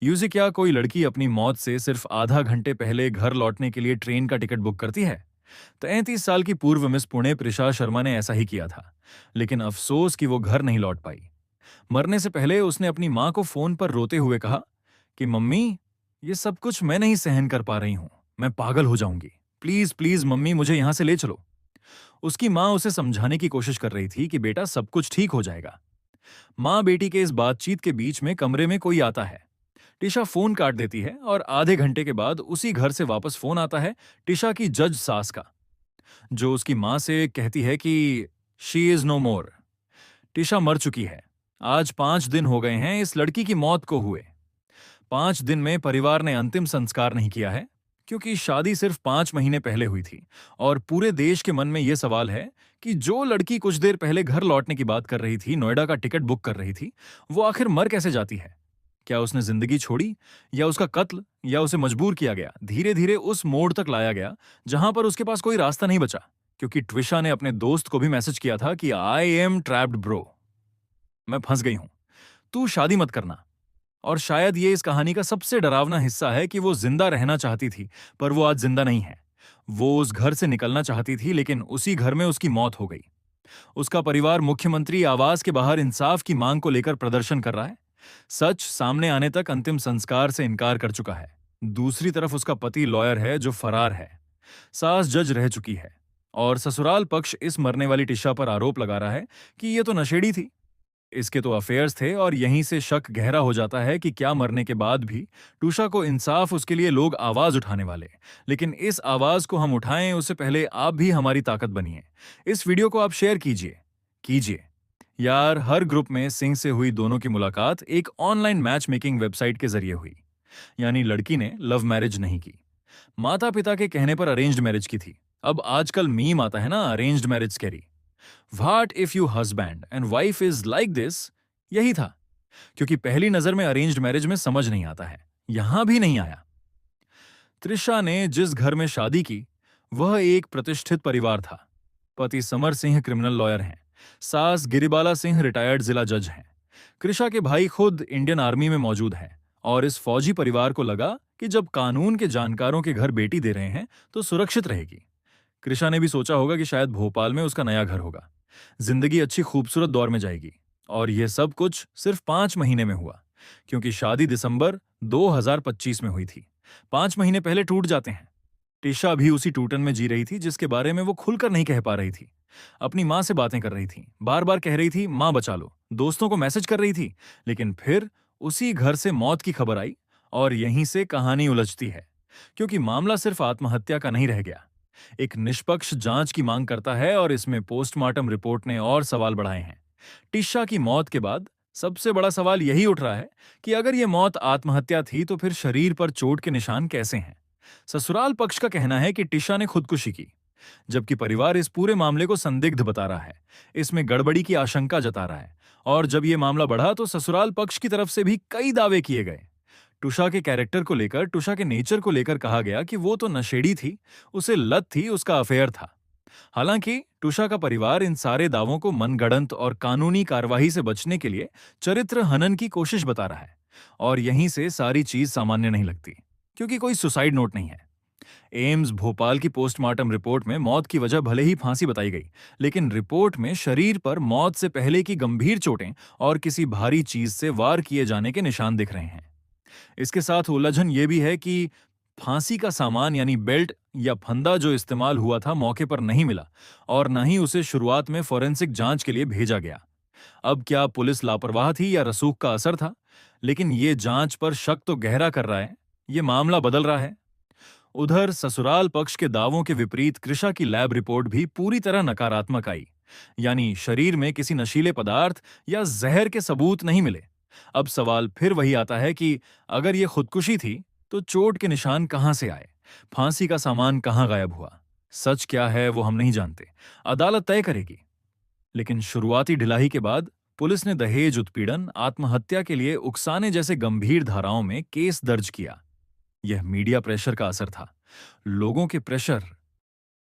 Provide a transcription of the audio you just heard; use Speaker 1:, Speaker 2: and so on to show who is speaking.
Speaker 1: यूं क्या कोई लड़की अपनी मौत से सिर्फ आधा घंटे पहले घर लौटने के लिए ट्रेन का टिकट बुक करती है? 33 साल की पूर्व मिस पुणे प्रिशा शर्मा ने ऐसा ही किया था। लेकिन अफसोस कि वो घर नहीं लौट पाई। मरने से पहले उसने अपनी मां को फोन पर रोते हुए कहा कि मम्मी, ये सब कुछ मैं नहीं सहन कर पा रही हूं, मैं पागल हो जाऊंगी। प्लीज प्लीज मम्मी, मुझे यहां से ले चलो। उसकी मां उसे समझाने की कोशिश कर रही थी कि बेटा सब कुछ ठीक हो जाएगा। मां बेटी के इस बातचीत के बीच में कमरे में कोई आता है। टिशा फोन काट देती है और आधे घंटे के बाद उसी घर से वापस फोन आता है टिशा की जज सास का, जो उसकी मां से कहती है कि शी इज नो मोर। टिशा मर चुकी है। आज 5 दिन हो गए हैं इस लड़की की मौत को हुए। 5 दिन में परिवार ने अंतिम संस्कार नहीं किया है, क्योंकि शादी सिर्फ 5 महीने पहले हुई थी। और पूरे देश के मन में यह सवाल है कि जो लड़की कुछ देर पहले घर लौटने की बात कर रही थी, नोएडा का टिकट बुक कर रही थी, वो आखिर मर कैसे जाती है? क्या उसने जिंदगी छोड़ी, या उसका कत्ल, या उसे मजबूर किया गया, धीरे धीरे उस मोड़ तक लाया गया जहां पर उसके पास कोई रास्ता नहीं बचा? क्योंकि ट्विशा ने अपने दोस्त को भी मैसेज किया था कि आई एम ट्रैप्ड ब्रो, मैं फंस गई हूं, तू शादी मत करना। और शायद ये इस कहानी का सबसे डरावना हिस्सा है कि वो जिंदा रहना चाहती थी, पर वो आज जिंदा नहीं है। वो उस घर से निकलना चाहती थी, लेकिन उसी घर में उसकी मौत हो गई। उसका परिवार मुख्यमंत्री आवास के बाहर इंसाफ की मांग को लेकर प्रदर्शन कर रहा है। सच सामने आने तक अंतिम संस्कार से इनकार कर चुका है। दूसरी तरफ उसका पति लॉयर है जो फरार है। सास जज रह चुकी है। और ससुराल पक्ष इस मरने वाली टिशा पर आरोप लगा रहा है कि ये तो नशेड़ी थी, इसके तो अफेयर्स थे। और यहीं से शक गहरा हो जाता है कि क्या मरने के बाद भी टूशा को इंसाफ, उसके लिए लोग आवाज उठाने वाले। लेकिन इस आवाज को हम उठाएं उससे पहले आप भी हमारी ताकत बनिए। इस वीडियो को आप शेयर कीजिए कीजिए यार। हर ग्रुप में सिंह से हुई दोनों की मुलाकात एक ऑनलाइन मैच मेकिंग वेबसाइट के जरिए हुई। यानी लड़की ने लव मैरिज नहीं की, माता पिता के कहने पर अरेंज्ड मैरिज की थी। अब आजकल मीम आता है ना, arranged marriage carry, what if you husband and wife is like this. यही था। क्योंकि पहली नजर में अरेंज्ड मैरिज में समझ नहीं आता है, यहां भी नहीं आया। त्रिशा ने जिस घर में शादी की वह एक प्रतिष्ठित परिवार था। पति समर सिंह क्रिमिनल लॉयर हैं, सास गिरिबाला सिंह रिटायर्ड जिला जज हैं। कृषा के भाई खुद इंडियन आर्मी में मौजूद हैं। और इस फौजी परिवार को लगा कि जब कानून के जानकारों के घर बेटी दे रहे हैं तो सुरक्षित रहेगी। कृषा ने भी सोचा होगा कि शायद भोपाल में उसका नया घर होगा, जिंदगी अच्छी खूबसूरत दौर में जाएगी। और यह सब कुछ सिर्फ 5 महीने में हुआ, क्योंकि शादी दिसंबर 2025 में हुई थी। 5 महीने पहले टूट जाते हैं। टिशा भी उसी टूटन में जी रही थी जिसके बारे में वो खुलकर नहीं कह पा रही थी। अपनी मां से बातें कर रही थी, बार बार कह रही थी मां बचा लो, दोस्तों को मैसेज कर रही थी। लेकिन फिर उसी घर से मौत की खबर आई और यहीं से कहानी उलझती है। क्योंकि मामला सिर्फ आत्महत्या का नहीं रह गया, एक निष्पक्ष जांच की मांग करता है। और इसमें पोस्टमार्टम रिपोर्ट ने और सवाल बढ़ाए हैं। टिशा की मौत के बाद सबसे बड़ा सवाल यही उठ रहा है कि अगर यह मौत आत्महत्या थी तो फिर शरीर पर चोट के निशान कैसे हैं? ससुराल पक्ष का कहना है कि टिशा ने खुदकुशी की, जबकि परिवार इस पूरे मामले को संदिग्ध बता रहा है, इसमें गड़बड़ी की आशंका जता रहा है। और जब यह मामला बढ़ा तो ससुराल पक्ष की तरफ से भी कई दावे किए गए। टुशा के कैरेक्टर को लेकर, टुशा के नेचर को लेकर कहा गया कि वो तो नशेड़ी थी, उसे लत थी, उसका अफेयर था। हालांकि टुशा का परिवार इन सारे दावों को मनगढ़ंत और कानूनी कार्रवाई से बचने के लिए चरित्र हनन की कोशिश बता रहा है। और यहीं से सारी चीज सामान्य नहीं लगती, क्योंकि कोई सुसाइड नोट नहीं है। एम्स भोपाल की पोस्टमार्टम रिपोर्ट में मौत की वजह भले ही फांसी बताई गई, लेकिन रिपोर्ट में शरीर पर मौत से पहले की गंभीर चोटें और किसी भारी चीज से वार किए जाने के निशान दिख रहे हैं। इसके साथ उलझन यह भी है कि फांसी का सामान यानी बेल्ट या फंदा जो इस्तेमाल हुआ था मौके पर नहीं मिला, और न ही उसे शुरुआत में फोरेंसिक जांच के लिए भेजा गया। अब क्या पुलिस लापरवाह थी या रसूख का असर था? लेकिन ये जांच पर शक तो गहरा कर रहा है, ये मामला बदल रहा है। उधर ससुराल पक्ष के दावों के विपरीत कृषा की लैब रिपोर्ट भी पूरी तरह नकारात्मक आई। यानी शरीर में किसी नशीले पदार्थ या जहर के सबूत नहीं मिले। अब सवाल फिर वही आता है कि अगर यह खुदकुशी थी तो चोट के निशान कहां से आए, फांसी का सामान कहां गायब हुआ? सच क्या है वो हम नहीं जानते, अदालत तय करेगी। लेकिन शुरुआती ढिलाई के बाद पुलिस ने दहेज उत्पीड़न, आत्महत्या के लिए उकसाने जैसे गंभीर धाराओं में केस दर्ज किया। यह मीडिया प्रेशर का असर था। लोगों के प्रेशर